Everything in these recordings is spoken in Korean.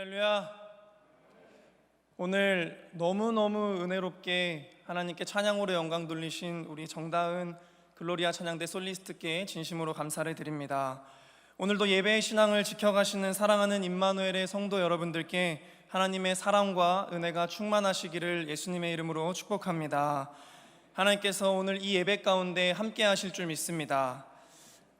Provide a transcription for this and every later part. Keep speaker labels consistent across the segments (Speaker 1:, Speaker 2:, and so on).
Speaker 1: 할렐루야. 오늘 너무너무 은혜롭게 하나님께 찬양으로 영광 돌리신 우리 정다은 글로리아 찬양대 솔리스트께 진심으로 감사를 드립니다. 오늘도 예배의 신앙을 지켜가시는 사랑하는 임마누엘의 성도 여러분들께 하나님의 사랑과 은혜가 충만하시기를 예수님의 이름으로 축복합니다. 하나님께서 오늘 이 예배 가운데 함께 하실 줄 믿습니다.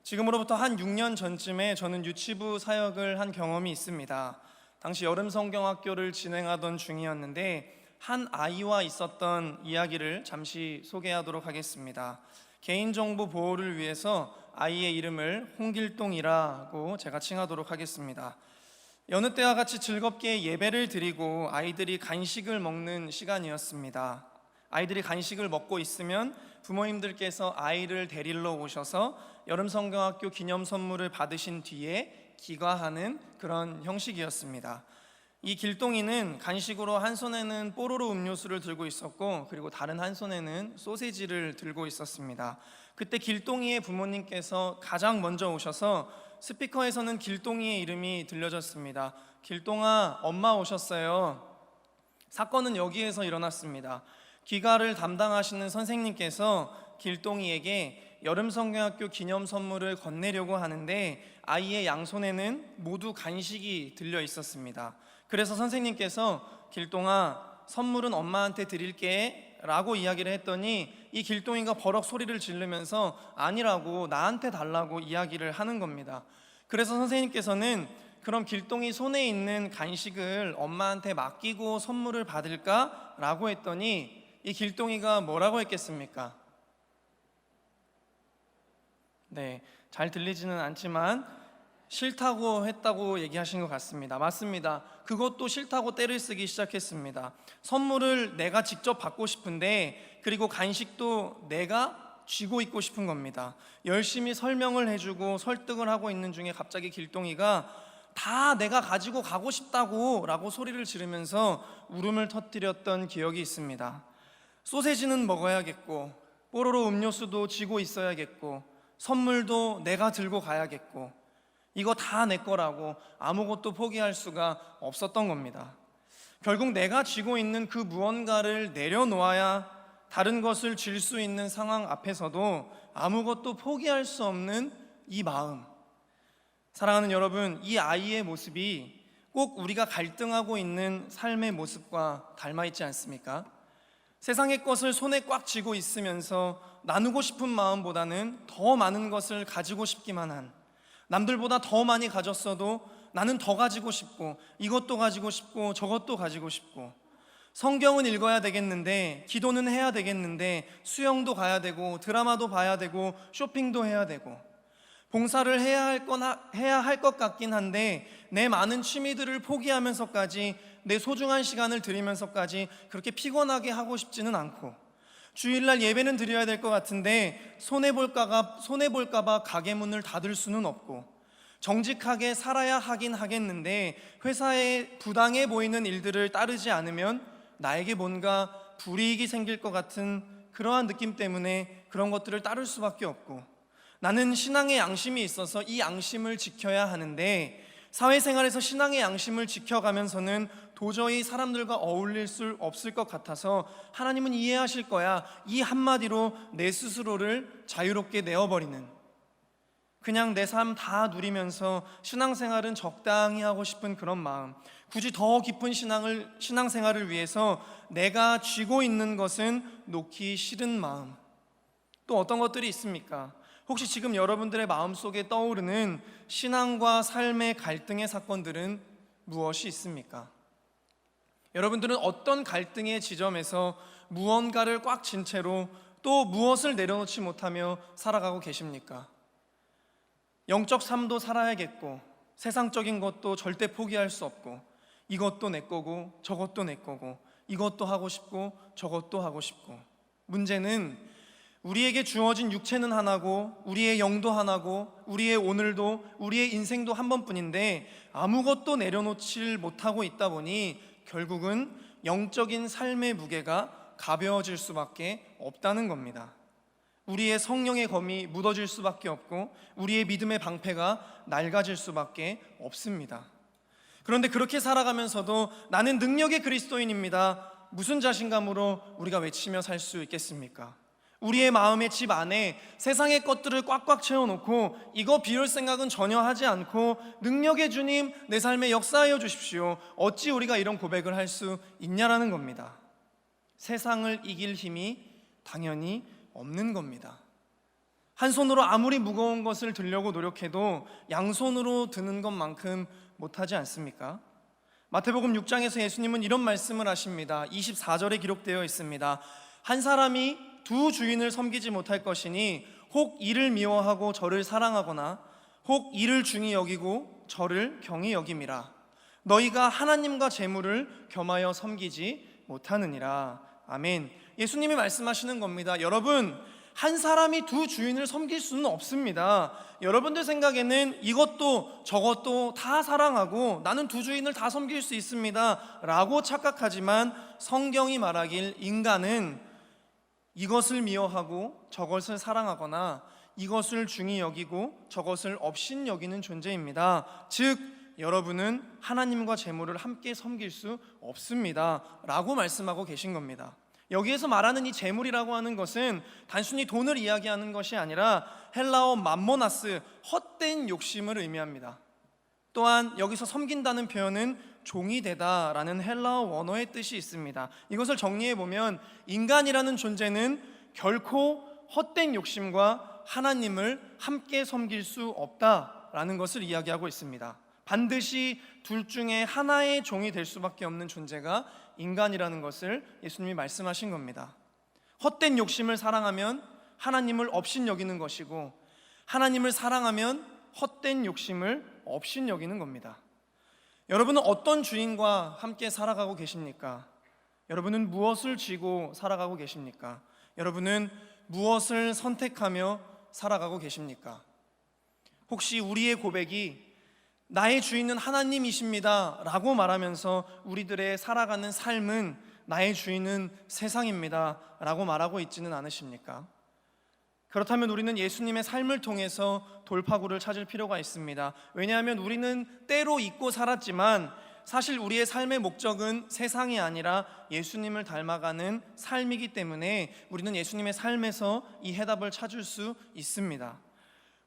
Speaker 1: 지금으로부터 한 6년 전쯤에 저는 유치부 사역을 한 경험이 있습니다. 당시 여름 성경학교를 진행하던 중이었는데 한 아이와 있었던 이야기를 잠시 소개하도록 하겠습니다. 개인정보 보호를 위해서 아이의 이름을 홍길동이라고 제가 칭하도록 하겠습니다. 여느 때와 같이 즐겁게 예배를 드리고 아이들이 간식을 먹는 시간이었습니다. 아이들이 간식을 먹고 있으면 부모님들께서 아이를 데리러 오셔서 여름 성경학교 기념 선물을 받으신 뒤에 기과하는 그런 형식이었습니다. 이 길동이는 간식으로 한 손에는 뽀로로 음료수를 들고 있었고 그리고 다른 한 손에는 소세지를 들고 있었습니다. 그때 길동이의 부모님께서 가장 먼저 오셔서 스피커에서는 길동이의 이름이 들려졌습니다. 길동아, 엄마 오셨어요. 사건은 여기에서 일어났습니다. 기가를 담당하시는 선생님께서 길동이에게 여름 성경학교 기념 선물을 건네려고 하는데 아이의 양손에는 모두 간식이 들려 있었습니다. 그래서 선생님께서 길동아, 선물은 엄마한테 드릴게 라고 이야기를 했더니 이 길동이가 버럭 소리를 지르면서 아니라고, 나한테 달라고 이야기를 하는 겁니다. 그래서 선생님께서는 그럼 길동이 손에 있는 간식을 엄마한테 맡기고 선물을 받을까? 라고 했더니 이 길동이가 뭐라고 했겠습니까? 네, 잘 들리지는 않지만 싫다고 했다고 얘기하신 것 같습니다. 맞습니다. 그것도 싫다고 떼를 쓰기 시작했습니다. 선물을 내가 직접 받고 싶은데 그리고 간식도 내가 쥐고 있고 싶은 겁니다. 열심히 설명을 해주고 설득을 하고 있는 중에 갑자기 길동이가 다 내가 가지고 가고 싶다고 라고 소리를 지르면서 울음을 터뜨렸던 기억이 있습니다. 소세지는 먹어야겠고 뽀로로 음료수도 쥐고 있어야겠고 선물도 내가 들고 가야겠고 이거 다 내 거라고 아무것도 포기할 수가 없었던 겁니다. 결국 내가 쥐고 있는 그 무언가를 내려놓아야 다른 것을 쥘 수 있는 상황 앞에서도 아무것도 포기할 수 없는 이 마음. 사랑하는 여러분, 이 아이의 모습이 꼭 우리가 갈등하고 있는 삶의 모습과 닮아 있지 않습니까? 세상의 것을 손에 꽉 쥐고 있으면서 나누고 싶은 마음보다는 더 많은 것을 가지고 싶기만 한, 남들보다 더 많이 가졌어도 나는 더 가지고 싶고 이것도 가지고 싶고 저것도 가지고 싶고, 성경은 읽어야 되겠는데 기도는 해야 되겠는데 수영도 가야 되고 드라마도 봐야 되고 쇼핑도 해야 되고 봉사를 해야 할 것 같긴 한데 내 많은 취미들을 포기하면서까지 내 소중한 시간을 들이면서까지 그렇게 피곤하게 하고 싶지는 않고, 주일날 예배는 드려야 될 것 같은데 손해볼까봐 가게 문을 닫을 수는 없고, 정직하게 살아야 하긴 하겠는데 회사에 부당해 보이는 일들을 따르지 않으면 나에게 뭔가 불이익이 생길 것 같은 그러한 느낌 때문에 그런 것들을 따를 수밖에 없고, 나는 신앙의 양심이 있어서 이 양심을 지켜야 하는데 사회생활에서 신앙의 양심을 지켜가면서는 도저히 사람들과 어울릴 수 없을 것 같아서 하나님은 이해하실 거야, 이 한마디로 내 스스로를 자유롭게 내어버리는, 그냥 내 삶 다 누리면서 신앙생활은 적당히 하고 싶은 그런 마음, 굳이 더 깊은 신앙생활을 위해서 내가 쥐고 있는 것은 놓기 싫은 마음. 또 어떤 것들이 있습니까? 혹시 지금 여러분들의 마음속에 떠오르는 신앙과 삶의 갈등의 사건들은 무엇이 있습니까? 여러분들은 어떤 갈등의 지점에서 무언가를 꽉 쥔 채로 또 무엇을 내려놓지 못하며 살아가고 계십니까? 영적 삶도 살아야겠고 세상적인 것도 절대 포기할 수 없고 이것도 내 거고 저것도 내 거고 이것도 하고 싶고 저것도 하고 싶고, 문제는 우리에게 주어진 육체는 하나고 우리의 영도 하나고 우리의 오늘도 우리의 인생도 한 번뿐인데 아무것도 내려놓질 못하고 있다 보니 결국은 영적인 삶의 무게가 가벼워질 수밖에 없다는 겁니다. 우리의 성령의 검이 묻어질 수밖에 없고 우리의 믿음의 방패가 낡아질 수밖에 없습니다. 그런데 그렇게 살아가면서도 나는 능력의 그리스도인입니다, 무슨 자신감으로 우리가 외치며 살 수 있겠습니까? 우리의 마음의 집 안에 세상의 것들을 꽉꽉 채워놓고 이거 비울 생각은 전혀 하지 않고 능력의 주님 내 삶에 역사하여 주십시오, 어찌 우리가 이런 고백을 할 수 있냐라는 겁니다. 세상을 이길 힘이 당연히 없는 겁니다. 한 손으로 아무리 무거운 것을 들려고 노력해도 양손으로 드는 것만큼 못하지 않습니까? 마태복음 6장에서 예수님은 이런 말씀을 하십니다. 24절에 기록되어 있습니다. 한 사람이 두 주인을 섬기지 못할 것이니 혹 이를 미워하고 저를 사랑하거나 혹 이를 중히 여기고 저를 경히 여김이라. 너희가 하나님과 재물을 겸하여 섬기지 못하느니라. 아멘. 예수님이 말씀하시는 겁니다. 여러분, 한 사람이 두 주인을 섬길 수는 없습니다. 여러분들 생각에는 이것도 저것도 다 사랑하고 나는 두 주인을 다 섬길 수 있습니다 라고 착각하지만, 성경이 말하길 인간은 이것을 미워하고 저것을 사랑하거나 이것을 중히 여기고 저것을 업신 여기는 존재입니다. 즉 여러분은 하나님과 재물을 함께 섬길 수 없습니다 라고 말씀하고 계신 겁니다. 여기에서 말하는 이 재물이라고 하는 것은 단순히 돈을 이야기하는 것이 아니라 헬라어 맘모나스, 헛된 욕심을 의미합니다. 또한 여기서 섬긴다는 표현은 종이 되다라는 헬라어 원어의 뜻이 있습니다. 이것을 정리해보면 인간이라는 존재는 결코 헛된 욕심과 하나님을 함께 섬길 수 없다라는 것을 이야기하고 있습니다. 반드시 둘 중에 하나의 종이 될 수밖에 없는 존재가 인간이라는 것을 예수님이 말씀하신 겁니다. 헛된 욕심을 사랑하면 하나님을 업신 여기는 것이고, 하나님을 사랑하면 헛된 욕심을 업신 여기는 겁니다. 여러분은 어떤 주인과 함께 살아가고 계십니까? 여러분은 무엇을 쥐고 살아가고 계십니까? 여러분은 무엇을 선택하며 살아가고 계십니까? 혹시 우리의 고백이 나의 주인은 하나님이십니다 라고 말하면서 우리들의 살아가는 삶은 나의 주인은 세상입니다 라고 말하고 있지는 않으십니까? 그렇다면 우리는 예수님의 삶을 통해서 돌파구를 찾을 필요가 있습니다. 왜냐하면 우리는 때로 잊고 살았지만 사실 우리의 삶의 목적은 세상이 아니라 예수님을 닮아가는 삶이기 때문에 우리는 예수님의 삶에서 이 해답을 찾을 수 있습니다.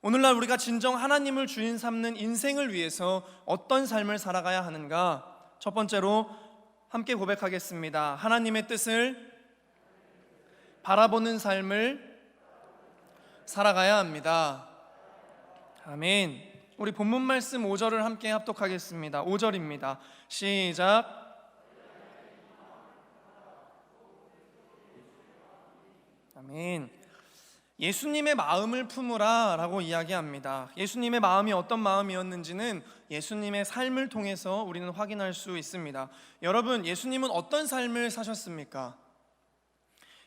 Speaker 1: 오늘날 우리가 진정 하나님을 주인 삼는 인생을 위해서 어떤 삶을 살아가야 하는가? 첫 번째로 함께 고백하겠습니다. 하나님의 뜻을 바라보는 삶을 살아가야 합니다. 아멘. 우리 본문 말씀 5절을 함께 합독하겠습니다. 5절입니다. 시작. 아멘. 예수님의 마음을 품으라 라고 이야기합니다. 예수님의 마음이 어떤 마음이었는지는 예수님의 삶을 통해서 우리는 확인할 수 있습니다. 여러분, 예수님은 어떤 삶을 사셨습니까?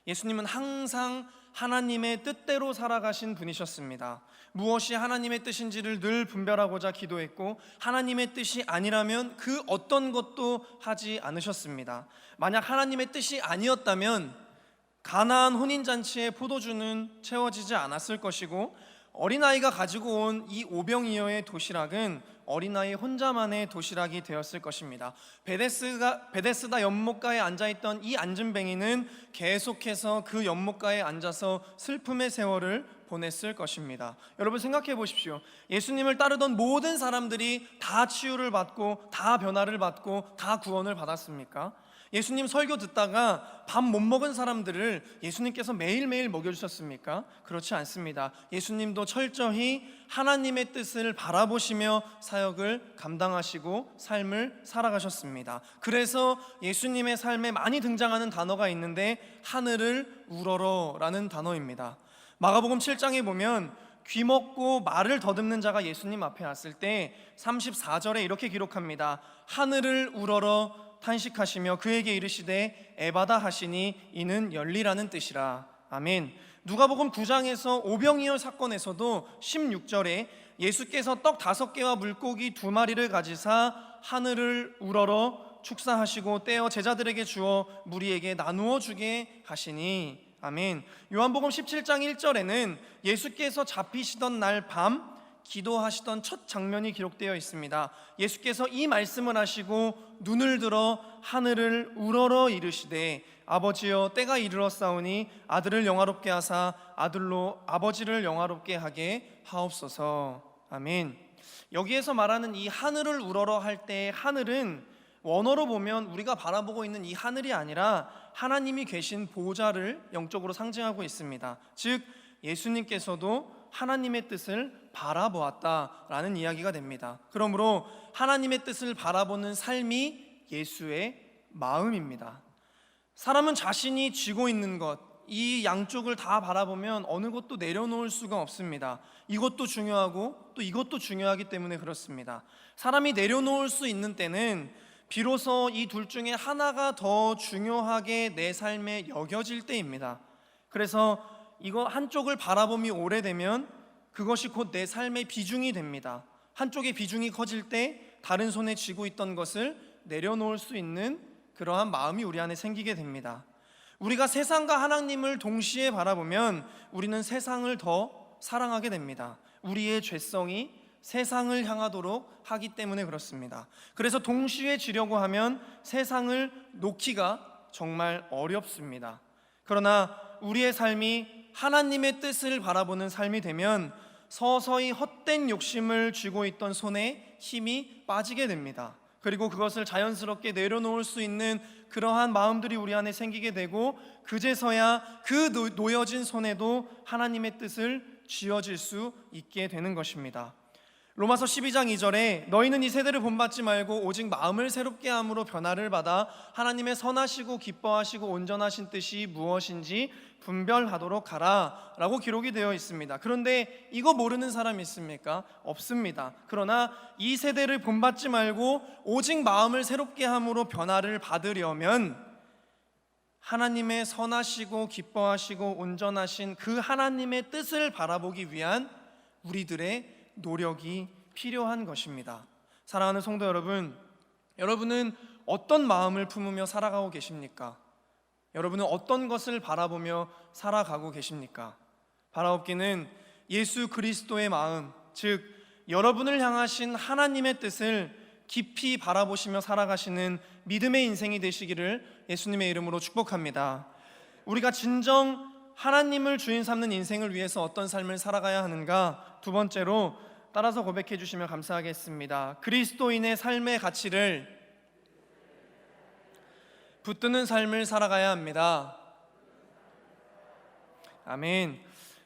Speaker 1: 예수님은 항상 하나님의 뜻대로 살아가신 분이셨습니다. 무엇이 하나님의 뜻인지를 늘 분별하고자 기도했고, 하나님의 뜻이 아니라면 그 어떤 것도 하지 않으셨습니다. 만약 하나님의 뜻이 아니었다면 가나안 혼인잔치의 포도주는 채워지지 않았을 것이고, 어린아이가 가지고 온 이 오병이어의 도시락은 어린아이 혼자만의 도시락이 되었을 것입니다. 베데스다 연못가에 앉아있던 이 안진뱅이는 계속해서 그 연못가에 앉아서 슬픔의 세월을 보냈을 것입니다. 여러분 생각해 보십시오. 예수님을 따르던 모든 사람들이 다 치유를 받고 다 변화를 받고 다 구원을 받았습니까? 예수님 설교 듣다가 밥 못 먹은 사람들을 예수님께서 매일매일 먹여주셨습니까? 그렇지 않습니다. 예수님도 철저히 하나님의 뜻을 바라보시며 사역을 감당하시고 삶을 살아가셨습니다. 그래서 예수님의 삶에 많이 등장하는 단어가 있는데 하늘을 우러러 라는 단어입니다. 마가복음 7장에 보면 귀먹고 말을 더듬는 자가 예수님 앞에 왔을 때 34절에 이렇게 기록합니다. 하늘을 우러러 탄식하시며 그에게 이르시되 에바다 하시니 이는 열리라는 뜻이라. 아멘. 누가복음 9장에서 오병이어 사건에서도 16절에 예수께서 떡 5개와 물고기 2마리를 가지사 하늘을 우러러 축사하시고 떼어 제자들에게 주어 무리에게 나누어 주게 하시니. 아멘. 요한복음 17장 1절에는 예수께서 잡히시던 날 밤 기도하시던 첫 장면이 기록되어 있습니다. 예수께서 이 말씀을 하시고 눈을 들어 하늘을 우러러 이르시되 아버지여 때가 이르렀사오니 아들을 영화롭게 하사 아들로 아버지를 영화롭게 하게 하옵소서. 아멘. 여기에서 말하는 이 하늘을 우러러 할 때 하늘은 원어로 보면 우리가 바라보고 있는 이 하늘이 아니라 하나님이 계신 보좌를 영적으로 상징하고 있습니다. 즉 예수님께서도 하나님의 뜻을 바라보았다라는 이야기가 됩니다. 그러므로 하나님의 뜻을 바라보는 삶이 예수의 마음입니다. 사람은 자신이 쥐고 있는 것, 이 양쪽을 다 바라보면 어느 것도 내려놓을 수가 없습니다. 이것도 중요하고 또 이것도 중요하기 때문에 그렇습니다. 사람이 내려놓을 수 있는 때는 비로소 이 둘 중에 하나가 더 중요하게 내 삶에 여겨질 때입니다. 그래서 이거 한쪽을 바라봄이 오래되면 그것이 곧 내 삶의 비중이 됩니다. 한쪽의 비중이 커질 때 다른 손에 쥐고 있던 것을 내려놓을 수 있는 그러한 마음이 우리 안에 생기게 됩니다. 우리가 세상과 하나님을 동시에 바라보면 우리는 세상을 더 사랑하게 됩니다. 우리의 죄성이 세상을 향하도록 하기 때문에 그렇습니다. 그래서 동시에 쥐려고 하면 세상을 놓기가 정말 어렵습니다. 그러나 우리의 삶이 하나님의 뜻을 바라보는 삶이 되면 서서히 헛된 욕심을 쥐고 있던 손에 힘이 빠지게 됩니다. 그리고 그것을 자연스럽게 내려놓을 수 있는 그러한 마음들이 우리 안에 생기게 되고 그제서야 그 놓여진 손에도 하나님의 뜻을 쥐어질 수 있게 되는 것입니다. 로마서 12장 2절에 너희는 이 세대를 본받지 말고 오직 마음을 새롭게 함으로 변화를 받아 하나님의 선하시고 기뻐하시고 온전하신 뜻이 무엇인지 분별하도록 하라 라고 기록이 되어 있습니다. 그런데 이거 모르는 사람이 있습니까? 없습니다. 그러나 이 세대를 본받지 말고 오직 마음을 새롭게 함으로 변화를 받으려면 하나님의 선하시고 기뻐하시고 온전하신 그 하나님의 뜻을 바라보기 위한 우리들의 노력이 필요한 것입니다. 사랑하는 성도 여러분, 여러분은 어떤 마음을 품으며 살아가고 계십니까? 여러분은 어떤 것을 바라보며 살아가고 계십니까? 바라옵기는 예수 그리스도의 마음, 즉 여러분을 향하신 하나님의 뜻을 깊이 바라보시며 살아가시는 믿음의 인생이 되시기를 예수님의 이름으로 축복합니다. 우리가 진정 하나님을 주인 삼는 인생을 위해서 어떤 삶을 살아가야 하는가? 두 번째로 따라서 고백해 주시면 감사하겠습니다. 그리스도인의 삶의 가치를 붙드는 삶을 살아가야 합니다. 아멘.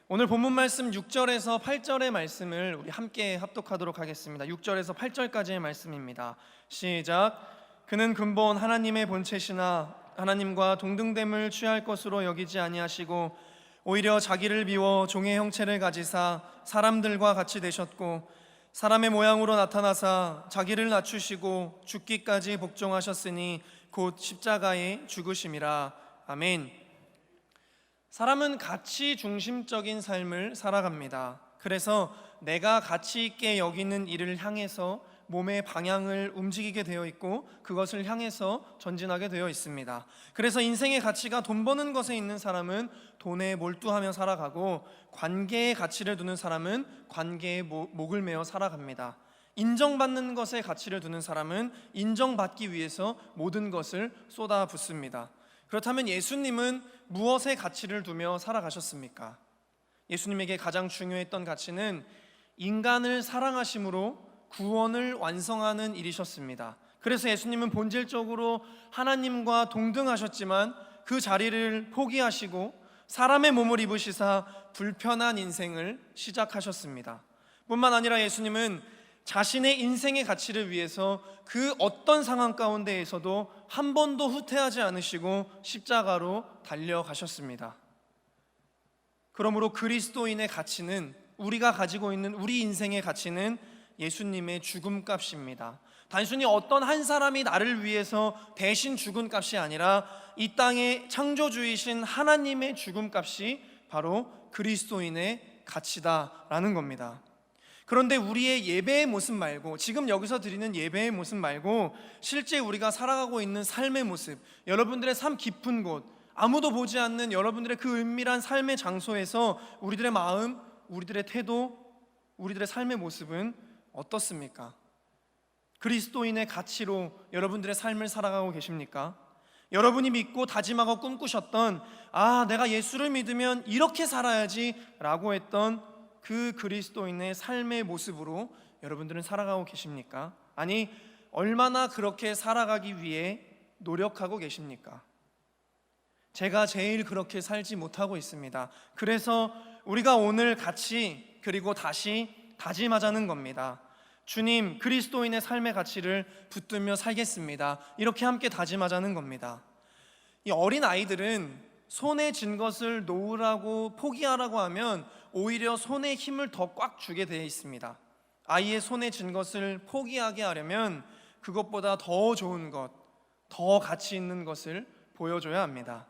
Speaker 1: 오늘 본문 말씀 6절에서 8절의 말씀을 우리 함께 합독하도록 하겠습니다. 6절에서 8절까지의 말씀입니다. 시작. 그는 근본 하나님의 본체시나 하나님과 동등됨을 취할 것으로 여기지 아니하시고 오히려 자기를 비워 종의 형체를 가지사 사람들과 같이 되셨고 사람의 모양으로 나타나사 자기를 낮추시고 죽기까지 복종하셨으니 곧 십자가에 죽으심이라. 아멘. 사람은 가치 중심적인 삶을 살아갑니다. 그래서 내가 가치 있게 여기는 일을 향해서 몸의 방향을 움직이게 되어 있고 그것을 향해서 전진하게 되어 있습니다. 그래서 인생의 가치가 돈 버는 것에 있는 사람은 돈에 몰두하며 살아가고 관계의 가치를 두는 사람은 관계에 목을 메어 살아갑니다. 인정받는 것에 가치를 두는 사람은 인정받기 위해서 모든 것을 쏟아붓습니다. 그렇다면 예수님은 무엇에 가치를 두며 살아가셨습니까? 예수님에게 가장 중요했던 가치는 인간을 사랑하심으로 구원을 완성하는 일이셨습니다. 그래서 예수님은 본질적으로 하나님과 동등하셨지만 그 자리를 포기하시고 사람의 몸을 입으시사 불편한 인생을 시작하셨습니다. 뿐만 아니라 예수님은 자신의 인생의 가치를 위해서 그 어떤 상황 가운데에서도 한 번도 후퇴하지 않으시고 십자가로 달려가셨습니다. 그러므로 그리스도인의 가치는, 우리가 가지고 있는 우리 인생의 가치는 예수님의 죽음값입니다. 단순히 어떤 한 사람이 나를 위해서 대신 죽은 값이 아니라 이 땅의 창조주이신 하나님의 죽음값이 바로 그리스도인의 가치다라는 겁니다. 그런데 우리의 예배의 모습 말고, 지금 여기서 드리는 예배의 모습 말고 실제 우리가 살아가고 있는 삶의 모습, 여러분들의 삶 깊은 곳, 아무도 보지 않는 여러분들의 그 은밀한 삶의 장소에서 우리들의 마음, 우리들의 태도, 우리들의 삶의 모습은 어떻습니까? 그리스도인의 가치로 여러분들의 삶을 살아가고 계십니까? 여러분이 믿고 다짐하고 꿈꾸셨던 내가 예수를 믿으면 이렇게 살아야지 라고 했던 그 그리스도인의 삶의 모습으로 여러분들은 살아가고 계십니까? 아니, 얼마나 그렇게 살아가기 위해 노력하고 계십니까? 제가 제일 그렇게 살지 못하고 있습니다. 그래서 우리가 오늘 같이 그리고 다시 다짐하자는 겁니다. 주님, 그리스도인의 삶의 가치를 붙들며 살겠습니다. 이렇게 함께 다짐하자는 겁니다. 이 어린 아이들은 손에 쥔 것을 놓으라고 포기하라고 하면 오히려 손에 힘을 더 꽉 주게 되어 있습니다. 아이의 손에 쥔 것을 포기하게 하려면 그것보다 더 좋은 것, 더 가치 있는 것을 보여줘야 합니다.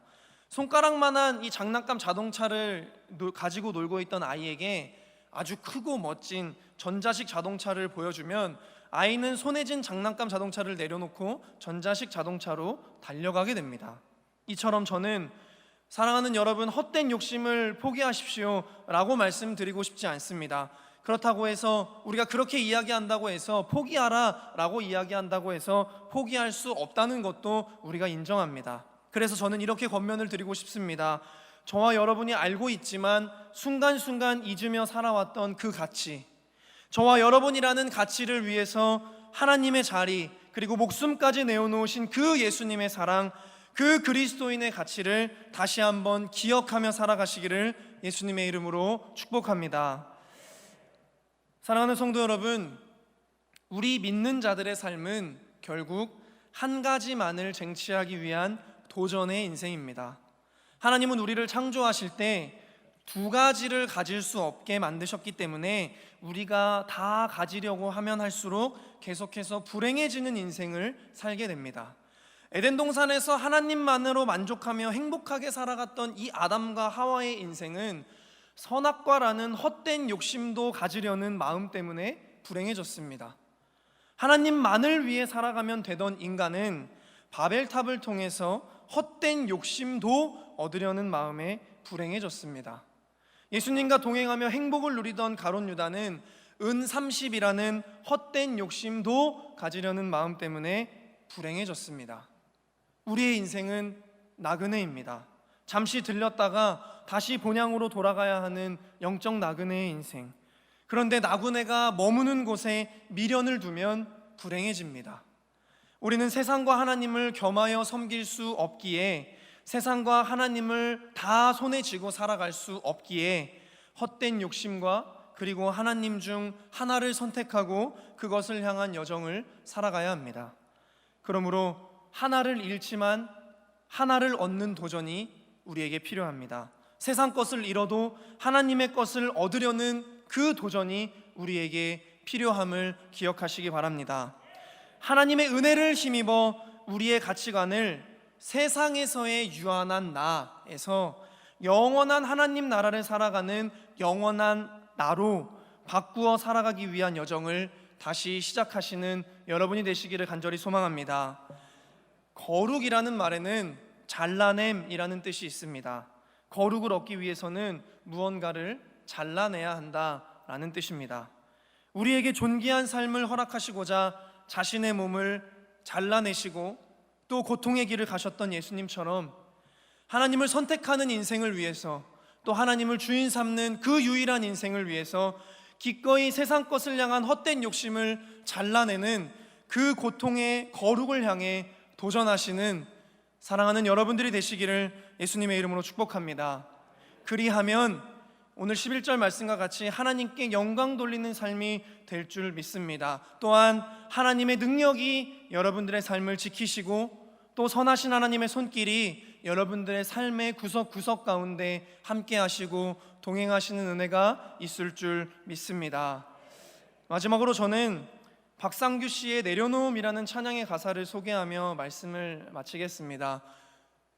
Speaker 1: 손가락만한 이 장난감 자동차를 가지고 놀고 있던 아이에게 아주 크고 멋진 전자식 자동차를 보여주면 아이는 손에 쥔 장난감 자동차를 내려놓고 전자식 자동차로 달려가게 됩니다. 이처럼 저는 사랑하는 여러분, 헛된 욕심을 포기하십시오 라고 말씀드리고 싶지 않습니다. 그렇다고 해서 우리가 그렇게 이야기한다고 해서 포기하라 라고 이야기한다고 해서 포기할 수 없다는 것도 우리가 인정합니다. 그래서 저는 이렇게 권면을 드리고 싶습니다. 저와 여러분이 알고 있지만 순간순간 잊으며 살아왔던 그 가치, 저와 여러분이라는 가치를 위해서 하나님의 자리 그리고 목숨까지 내어놓으신 그 예수님의 사랑, 그 그리스도인의 가치를 다시 한번 기억하며 살아가시기를 예수님의 이름으로 축복합니다. 사랑하는 성도 여러분, 우리 믿는 자들의 삶은 결국 한 가지만을 쟁취하기 위한 도전의 인생입니다. 하나님은 우리를 창조하실 때 두 가지를 가질 수 없게 만드셨기 때문에 우리가 다 가지려고 하면 할수록 계속해서 불행해지는 인생을 살게 됩니다. 에덴 동산에서 하나님만으로 만족하며 행복하게 살아갔던 이 아담과 하와의 인생은 선악과라는 헛된 욕심도 가지려는 마음 때문에 불행해졌습니다. 하나님만을 위해 살아가면 되던 인간은 바벨탑을 통해서 헛된 욕심도 얻으려는 마음에 불행해졌습니다. 예수님과 동행하며 행복을 누리던 가룟 유다는 은 30이라는 헛된 욕심도 가지려는 마음 때문에 불행해졌습니다. 우리의 인생은 나그네입니다. 잠시 들렸다가 다시 본향으로 돌아가야 하는 영적 나그네의 인생. 그런데 나그네가 머무는 곳에 미련을 두면 불행해집니다. 우리는 세상과 하나님을 겸하여 섬길 수 없기에, 세상과 하나님을 다 손에 쥐고 살아갈 수 없기에 헛된 욕심과 그리고 하나님 중 하나를 선택하고 그것을 향한 여정을 살아가야 합니다. 그러므로 하나를 잃지만 하나를 얻는 도전이 우리에게 필요합니다. 세상 것을 잃어도 하나님의 것을 얻으려는 그 도전이 우리에게 필요함을 기억하시기 바랍니다. 하나님의 은혜를 힘입어 우리의 가치관을 세상에서의 유한한 나에서 영원한 하나님 나라를 살아가는 영원한 나로 바꾸어 살아가기 위한 여정을 다시 시작하시는 여러분이 되시기를 간절히 소망합니다. 거룩이라는 말에는 잘라냄이라는 뜻이 있습니다. 거룩을 얻기 위해서는 무언가를 잘라내야 한다라는 뜻입니다. 우리에게 존귀한 삶을 허락하시고자 자신의 몸을 잘라내시고 또 고통의 길을 가셨던 예수님처럼 하나님을 선택하는 인생을 위해서, 또 하나님을 주인 삼는 그 유일한 인생을 위해서 기꺼이 세상 것을 향한 헛된 욕심을 잘라내는 그 고통의 거룩을 향해 도전하시는 사랑하는 여러분들이 되시기를 예수님의 이름으로 축복합니다. 그리하면 오늘 11절 말씀과 같이 하나님께 영광 돌리는 삶이 될 줄 믿습니다. 또한 하나님의 능력이 여러분들의 삶을 지키시고 또 선하신 하나님의 손길이 여러분들의 삶의 구석구석 가운데 함께 하시고 동행하시는 은혜가 있을 줄 믿습니다. 마지막으로 저는 박상규 씨의 내려놓음이라는 찬양의 가사를 소개하며 말씀을 마치겠습니다.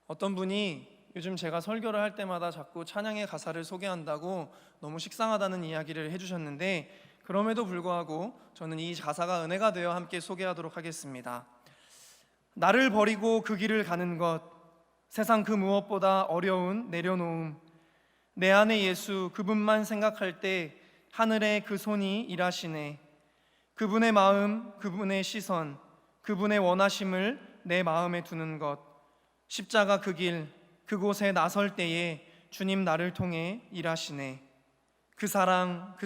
Speaker 1: 어떤 분이 요즘 제가 설교를 할 때마다 자꾸 찬양의 가사를 소개한다고 너무 식상하다는 이야기를 해주셨는데, 그럼에도 불구하고 저는 이 가사가 은혜가 되어 함께 소개하도록 하겠습니다. 나를 버리고 그 길을 가는 것, 세상 그 무엇보다 어려운 내려놓음, 내 안에 예수 그분만 생각할 때 하늘의 그 손이 일하시네. 그분의 마음, 그분의 시선, 그분의 원하심을 내 마음에 두는 것, 십자가 그 길, 그곳에 나설 때에 주님 나를 통해 일하시네. 그 사랑,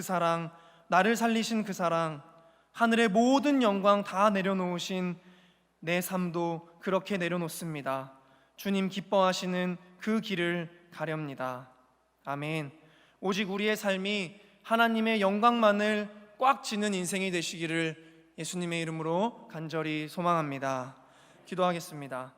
Speaker 1: 나를 살리신 그 사랑, 하늘의 모든 영광 다 내려놓으신 내 삶도 그렇게 내려놓습니다. 주님 기뻐하시는 그 길을 가렵니다. 아멘. 오직 우리의 삶이 하나님의 영광만을 꽉 쥐는 인생이 되시기를 예수님의 이름으로 간절히 소망합니다. 기도하겠습니다.